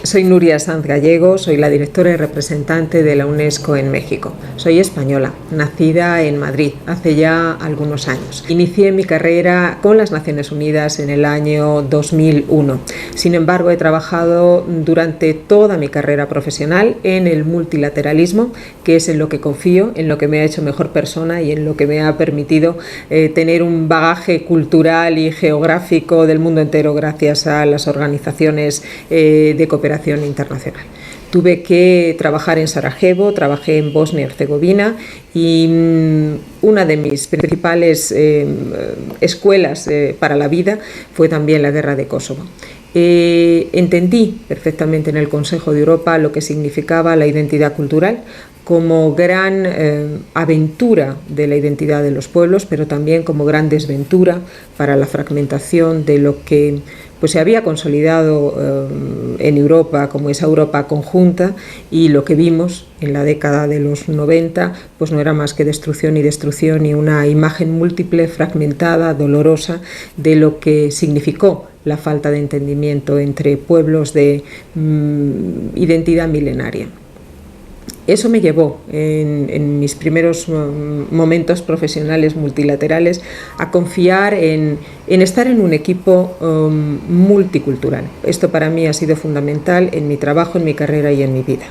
Soy Nuria Sanz Gallego, soy la directora y representante de la UNESCO en México. Soy española, nacida en Madrid hace ya algunos años. Inicié mi carrera con las Naciones Unidas en el año 2001. Sin embargo, he trabajado durante toda mi carrera profesional en el multilateralismo, que es en lo que confío, en lo que me ha hecho mejor persona y en lo que me ha permitido tener un bagaje cultural y geográfico del mundo entero gracias a las organizaciones de cooperación internacional. Tuve que trabajar en Sarajevo, trabajé en Bosnia y Herzegovina y una de mis principales escuelas para la vida fue también la guerra de Kosovo. Entendí perfectamente en el Consejo de Europa lo que significaba la identidad cultural como gran aventura de la identidad de los pueblos, pero también como gran desventura para la fragmentación de lo que se había consolidado en Europa como esa Europa conjunta, y lo que vimos en la década de los 90 pues no era más que destrucción y una imagen múltiple, fragmentada, dolorosa de lo que significó la falta de entendimiento entre pueblos de identidad milenaria. Eso me llevó en mis primeros momentos profesionales multilaterales a confiar en estar en un equipo multicultural. Esto para mí ha sido fundamental en mi trabajo, en mi carrera y en mi vida.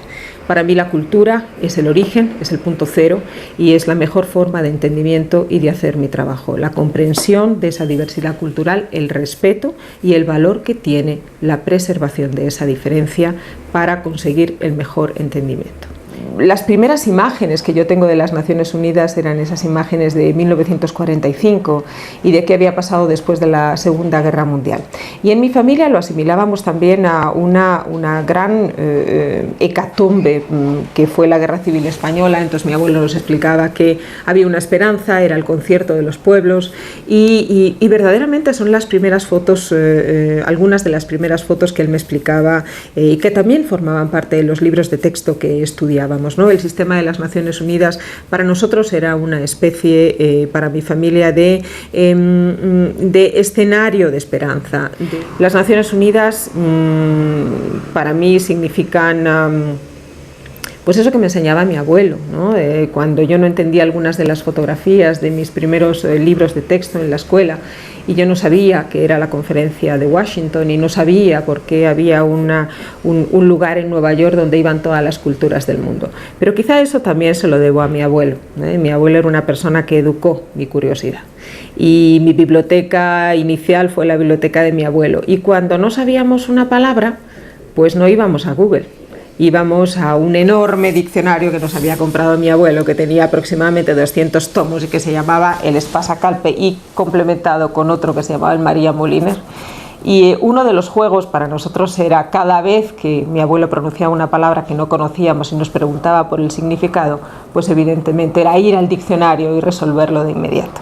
Para mí la cultura es el origen, es el punto cero y es la mejor forma de entendimiento y de hacer mi trabajo. La comprensión de esa diversidad cultural, el respeto y el valor que tiene la preservación de esa diferencia para conseguir el mejor entendimiento. Las primeras imágenes que yo tengo de las Naciones Unidas eran esas imágenes de 1945 y de qué había pasado después de la Segunda Guerra Mundial. Y en mi familia lo asimilábamos también a una gran hecatombe que fue la Guerra Civil Española. Entonces mi abuelo nos explicaba que había una esperanza, era el concierto de los pueblos y verdaderamente son las primeras fotos, algunas de las primeras fotos que él me explicaba y que también formaban parte de los libros de texto que estudiábamos. ¿No? El sistema de las Naciones Unidas para nosotros era una especie, para mi familia, de escenario de esperanza. Las Naciones Unidas para mí significan pues eso que me enseñaba mi abuelo, ¿no? Cuando yo no entendía algunas de las fotografías de mis primeros libros de texto en la escuela y yo no sabía qué era la conferencia de Washington y no sabía por qué había un lugar en Nueva York donde iban todas las culturas del mundo. Pero quizá eso también se lo debo a mi abuelo. Mi abuelo era una persona que educó mi curiosidad y mi biblioteca inicial fue la biblioteca de mi abuelo, y cuando no sabíamos una palabra pues no íbamos a Google. Íbamos a un enorme diccionario que nos había comprado mi abuelo, que tenía aproximadamente 200 tomos y que se llamaba el Espasa-Calpe, y complementado con otro que se llamaba el María Moliner. Y uno de los juegos para nosotros era, cada vez que mi abuelo pronunciaba una palabra que no conocíamos y nos preguntaba por el significado, pues evidentemente era ir al diccionario y resolverlo de inmediato.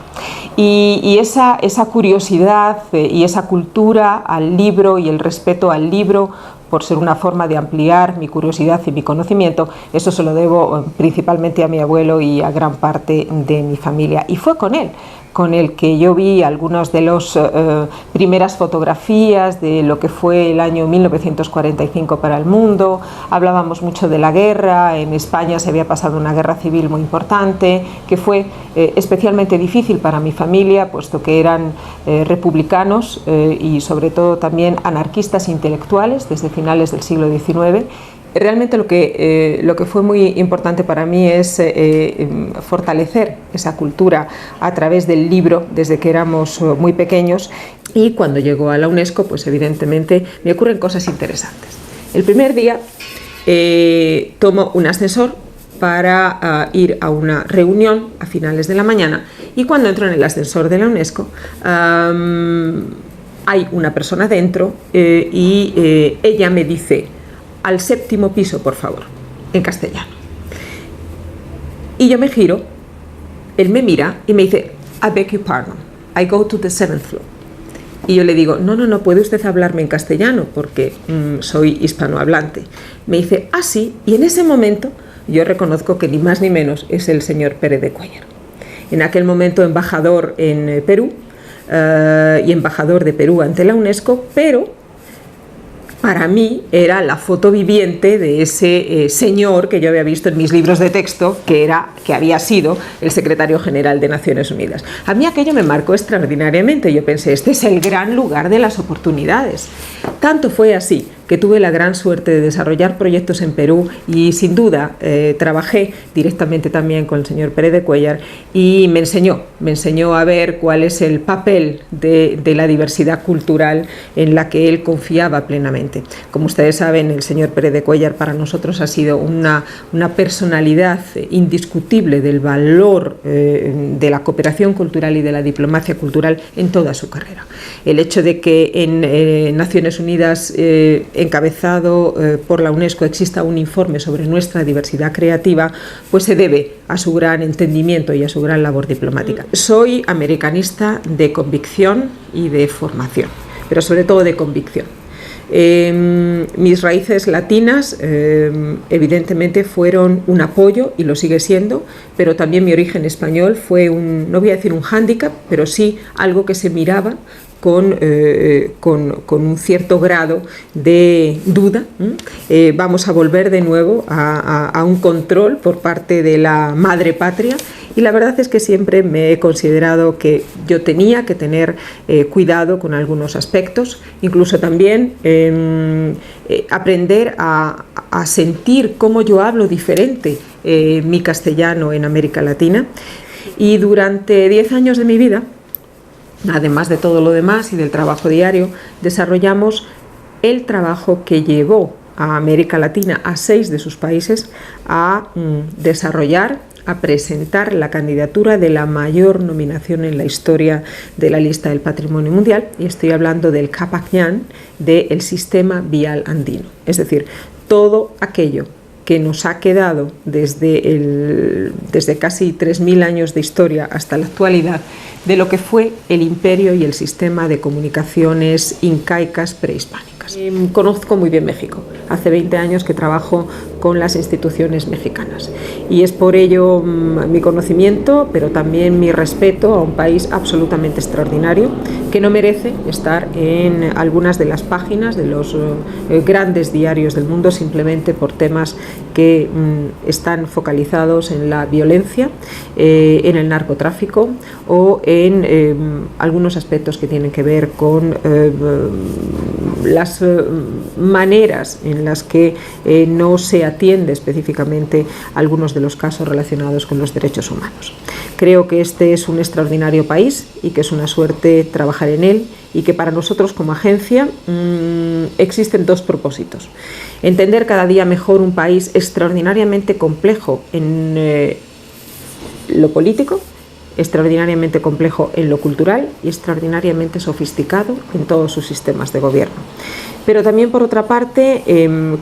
Y esa curiosidad y esa cultura al libro y el respeto al libro, por ser una forma de ampliar mi curiosidad y mi conocimiento, eso se lo debo principalmente a mi abuelo y a gran parte de mi familia. Y fue con él con el que yo vi algunas de las primeras fotografías de lo que fue el año 1945 para el mundo. Hablábamos mucho de la guerra. En España se había pasado una guerra civil muy importante, que fue especialmente difícil para mi familia, puesto que eran republicanos y sobre todo también anarquistas intelectuales desde finales del siglo XIX. Realmente lo que fue muy importante para mí es fortalecer esa cultura a través del libro desde que éramos muy pequeños, y cuando llego a la UNESCO pues evidentemente me ocurren cosas interesantes. El primer día tomo un ascensor para ir a una reunión a finales de la mañana, y cuando entro en el ascensor de la UNESCO hay una persona dentro y ella me dice: al 7º piso, por favor, en castellano. Y yo me giro, él me mira y me dice: I beg your pardon, I go to the 7th floor. Y yo le digo: no, puede usted hablarme en castellano porque soy hispanohablante. Me dice: ah, sí. Y en ese momento yo reconozco que ni más ni menos es el señor Pérez de Cuéllar. En aquel momento embajador en Perú y embajador de Perú ante la UNESCO, pero para mí era la foto viviente de ese señor que yo había visto en mis libros de texto, que había sido el secretario general de Naciones Unidas. A mí aquello me marcó extraordinariamente. Yo pensé, este es el gran lugar de las oportunidades. Tanto fue así que tuve la gran suerte de desarrollar proyectos en Perú y sin duda trabajé directamente también con el señor Pérez de Cuéllar y me enseñó a ver cuál es el papel de la diversidad cultural en la que él confiaba plenamente. Como ustedes saben, el señor Pérez de Cuéllar para nosotros ha sido una personalidad indiscutible del valor de la cooperación cultural y de la diplomacia cultural en toda su carrera. El hecho de que en Naciones Unidas encabezado por la UNESCO exista un informe sobre nuestra diversidad creativa, pues se debe a su gran entendimiento y a su gran labor diplomática. Soy americanista de convicción y de formación, pero sobre todo de convicción. Mis raíces latinas evidentemente fueron un apoyo y lo sigue siendo, pero también mi origen español fue no voy a decir un hándicap, pero sí algo que se miraba con un cierto grado de duda. Vamos a volver de nuevo a un control por parte de la madre patria, y la verdad es que siempre me he considerado que yo tenía que tener cuidado con algunos aspectos, incluso también aprender a sentir cómo yo hablo diferente mi castellano en América Latina. Y durante 10 años de mi vida, además de todo lo demás y del trabajo diario, desarrollamos el trabajo que llevó a América Latina, a 6 de sus países, a desarrollar, a presentar la candidatura de la mayor nominación en la historia de la lista del Patrimonio Mundial, y estoy hablando del Capacñán, del sistema vial andino. Es decir, todo aquello que nos ha quedado desde casi 3.000 años de historia hasta la actualidad de lo que fue el imperio y el sistema de comunicaciones incaicas prehispánicas. Conozco muy bien México. Hace 20 años que trabajo con las instituciones mexicanas y es por ello mi conocimiento, pero también mi respeto a un país absolutamente extraordinario que no merece estar en algunas de las páginas de los grandes diarios del mundo simplemente por temas que están focalizados en la violencia, en el narcotráfico o en algunos aspectos que tienen que ver con las maneras en las que no se atiende específicamente algunos de los casos relacionados con los derechos humanos. Creo que este es un extraordinario país y que es una suerte trabajar en él, y que para nosotros como agencia existen 2 propósitos. Entender cada día mejor un país extraordinariamente complejo en lo político, extraordinariamente complejo en lo cultural y extraordinariamente sofisticado en todos sus sistemas de gobierno. Pero también, por otra parte,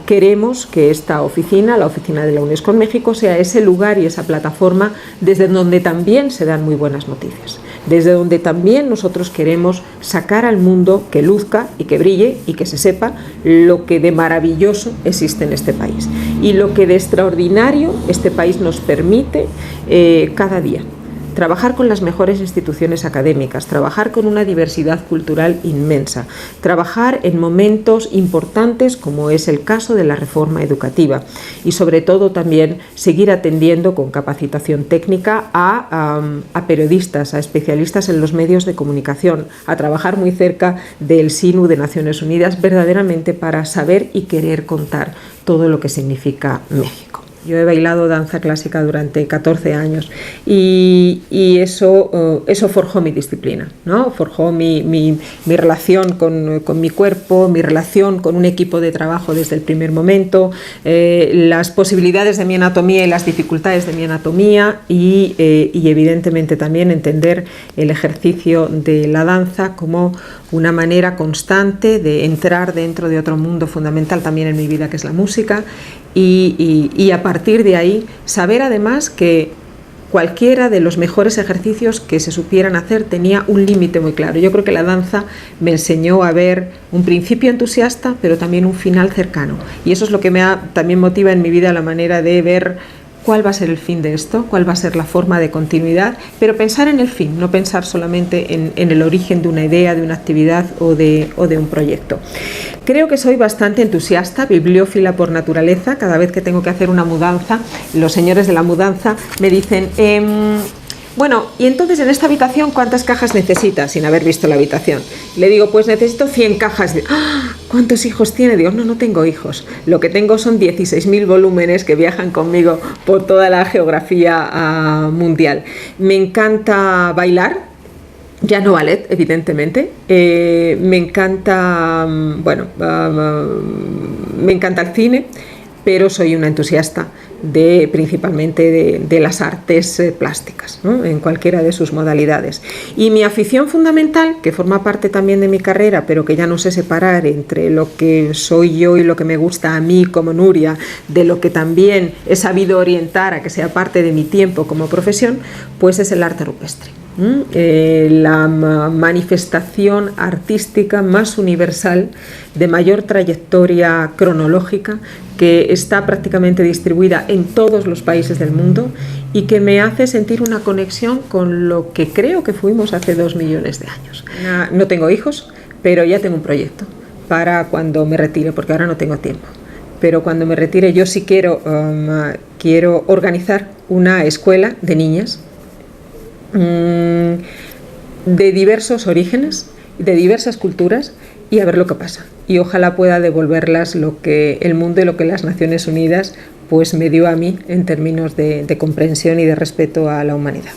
queremos que esta oficina, la oficina de la UNESCO en México, sea ese lugar y esa plataforma desde donde también se dan muy buenas noticias, desde donde también nosotros queremos sacar al mundo que luzca y que brille y que se sepa lo que de maravilloso existe en este país y lo que de extraordinario este país nos permite cada día. Trabajar con las mejores instituciones académicas, trabajar con una diversidad cultural inmensa, trabajar en momentos importantes como es el caso de la reforma educativa y sobre todo también seguir atendiendo con capacitación técnica a periodistas, a especialistas en los medios de comunicación, a trabajar muy cerca del SINU de Naciones Unidas verdaderamente para saber y querer contar todo lo que significa México. Yo he bailado danza clásica durante 14 años y eso forjó mi disciplina, ¿no? Forjó mi relación con mi cuerpo, mi relación con un equipo de trabajo desde el primer momento, las posibilidades de mi anatomía y las dificultades de mi anatomía y evidentemente también entender el ejercicio de la danza como una manera constante de entrar dentro de otro mundo fundamental también en mi vida, que es la música, y a partir de ahí saber además que cualquiera de los mejores ejercicios que se supieran hacer tenía un límite muy claro. Yo creo que la danza me enseñó a ver un principio entusiasta, pero también un final cercano, y eso es lo que también motiva en mi vida la manera de ver cuál va a ser el fin de esto, cuál va a ser la forma de continuidad, pero pensar en el fin, no pensar solamente en el origen de una idea, de una actividad o de un proyecto. Creo que soy bastante entusiasta, bibliófila por naturaleza. Cada vez que tengo que hacer una mudanza, los señores de la mudanza me dicen: bueno, y entonces en esta habitación, ¿cuántas cajas necesitas? Sin haber visto la habitación. Le digo, pues necesito 100 cajas. ¡Ah! ¿Cuántos hijos tiene? Digo, no tengo hijos. Lo que tengo son 16.000 volúmenes que viajan conmigo por toda la geografía mundial. Me encanta bailar. Ya no ballet, evidentemente. Me encanta, me encanta el cine, pero soy una entusiasta principalmente de las artes plásticas, ¿no? En cualquiera de sus modalidades. Y mi afición fundamental, que forma parte también de mi carrera, pero que ya no sé separar entre lo que soy yo y lo que me gusta a mí como Nuria, de lo que también he sabido orientar a que sea parte de mi tiempo como profesión, pues es el arte rupestre. La manifestación artística más universal, de mayor trayectoria cronológica, que está prácticamente distribuida en todos los países del mundo y que me hace sentir una conexión con lo que creo que fuimos hace 2 millones de años. No tengo hijos, pero ya tengo un proyecto para cuando me retire, porque ahora no tengo tiempo. Pero cuando me retire yo sí quiero organizar una escuela de niñas de diversos orígenes, de diversas culturas, y a ver lo que pasa. Y ojalá pueda devolverlas lo que el mundo y lo que las Naciones Unidas pues me dio a mí en términos de comprensión y de respeto a la humanidad.